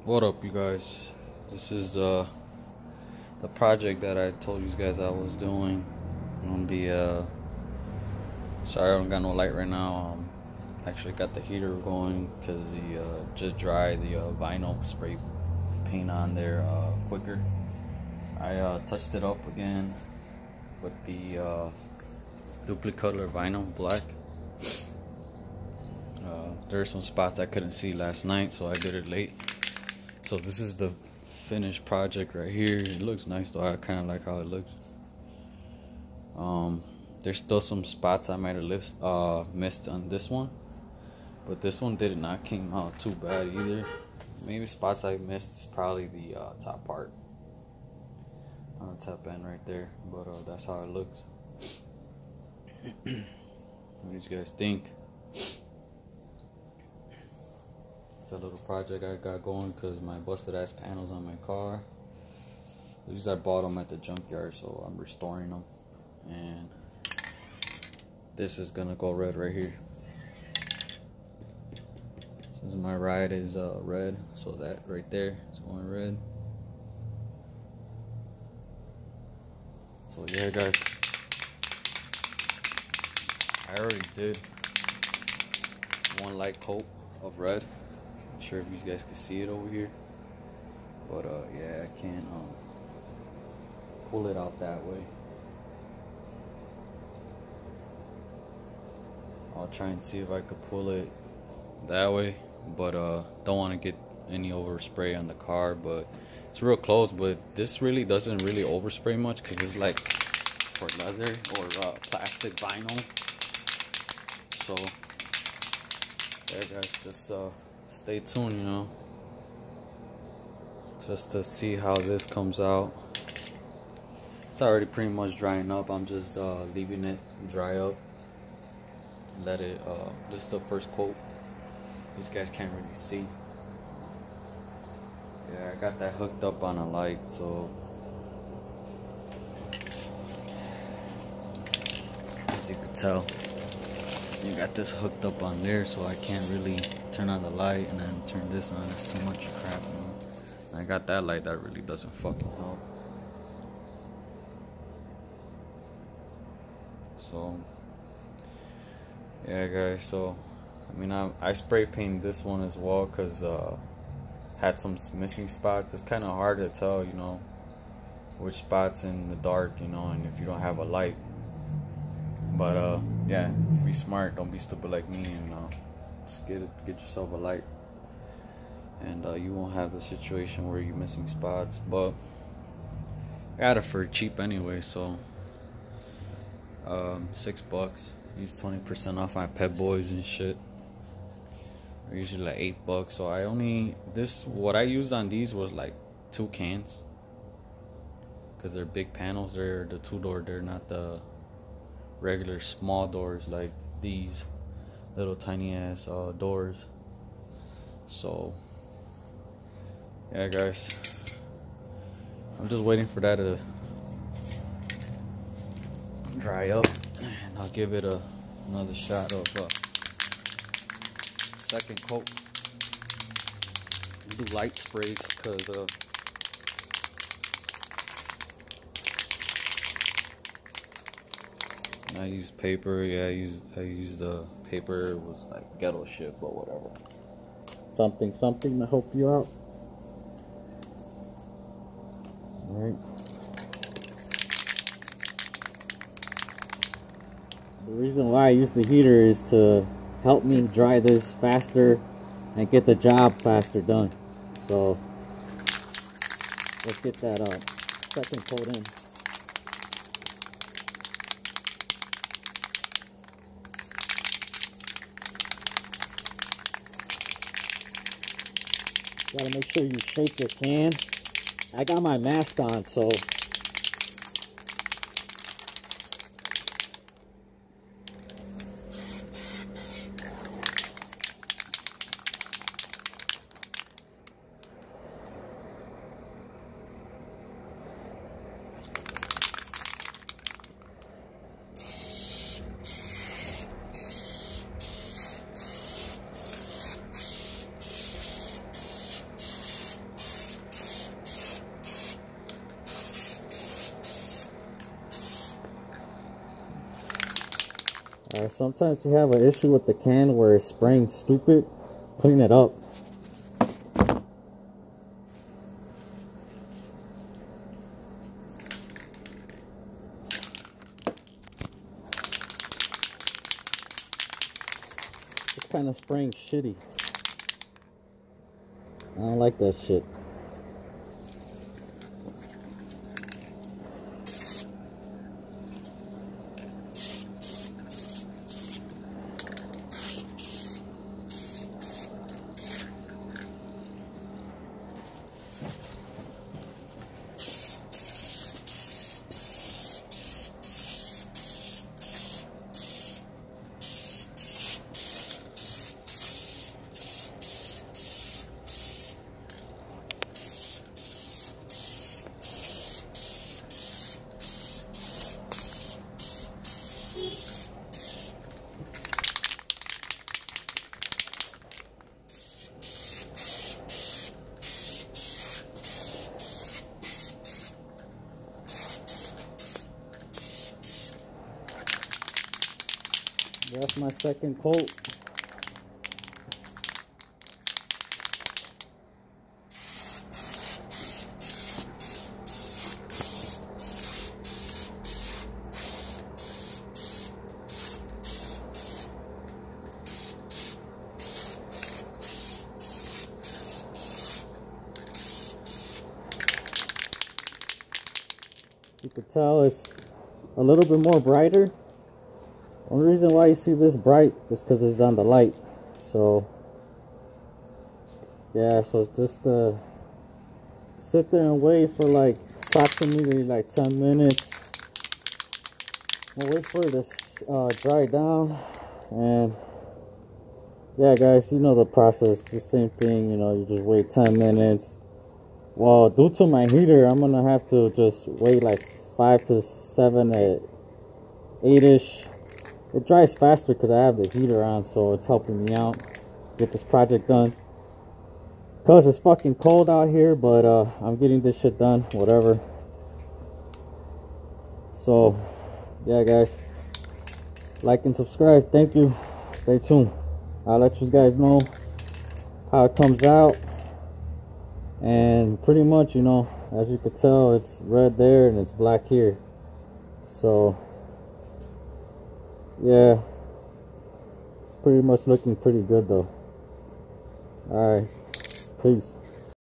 What up, you guys? This is the project that I told you guys I was doing on the sorry I don't got no light right now. Actually got the heater going because the just dry the vinyl spray paint on there quicker. I touched it up again with the duplicate color vinyl black. There are some spots I couldn't see last night, so I did it late. So this is the finished project right here. It looks nice though. I kind of like how it looks. There's still some spots I might have missed on this one, but this one did not came out too bad either. Maybe spots I missed is probably the top part on the top end right there, but that's how it looks. What do you guys think? It's a little project I got going because my busted ass panels on my car. These I bought them at the junkyard, so I'm restoring them. And this is gonna go red right here. Since my ride is red, so that right there is going red. So yeah, guys, I already did one light coat of red. Not sure if you guys can see it over here, but yeah, I can't pull it out that way. I'll try and see if I could pull it that way, but don't want to get any overspray on the car. But it's real close, but this really doesn't really overspray much because it's like for leather or plastic vinyl. So yeah, guys, just stay tuned, you know, just to see how this comes out. It's already pretty much drying up. I'm just leaving it dry up. Let it this is the first coat. These guys can't really see. Yeah, I got that hooked up on a light, so as you could tell, you got this hooked up on there, so I can't really turn on the light and then turn this on. It's too much crap, you know? And I got that light that really doesn't fucking help. So yeah, guys, so I mean, I spray painted this one as well because had some missing spots. It's kind of hard to tell, you know, which spots in the dark, you know, and if you don't have a light. But yeah, be smart, don't be stupid like me, and just get yourself a light, and you won't have the situation where you're missing spots. But I got it for cheap anyway, so $6. Use 20% off my Pet Boys and shit. They're usually like $8. So I only what I used on these was like 2 cans because they're big panels. They're the 2-door. They're not the regular small doors like these little tiny ass doors. So yeah, guys, I'm just waiting for that to dry up, and I'll give it another shot of second coat. Do light sprays because I use paper. Yeah, I used the paper. It was like ghetto shit, but whatever. Something to help you out. All right. The reason why I use the heater is to help me dry this faster and get the job faster done. So let's get that second coat in. Gotta make sure you shake your can. I got my mask on, so Sometimes you have an issue with the can where it's spraying stupid. Clean it up. It's kind of spraying shitty. I don't like that shit. That's my second coat. You could tell it's a little bit more brighter. Only reason why you see this bright is because it's on the light. So yeah, so it's just sit there and wait for like approximately like 10 minutes. We'll wait for it to dry down. And yeah guys, you know the process, the same thing, you know, you just wait 10 minutes. Well, due to my heater, I'm gonna have to just wait like 5 to 7 at 8ish. It dries faster because I have the heater on, so it's helping me out get this project done. Cause it's fucking cold out here, but I'm getting this shit done, whatever. So yeah guys, like and subscribe. Thank you. Stay tuned. I'll let you guys know how it comes out. And pretty much, you know, as you can tell, it's red there and it's black here. So yeah, it's pretty much looking pretty good though. Alright, peace.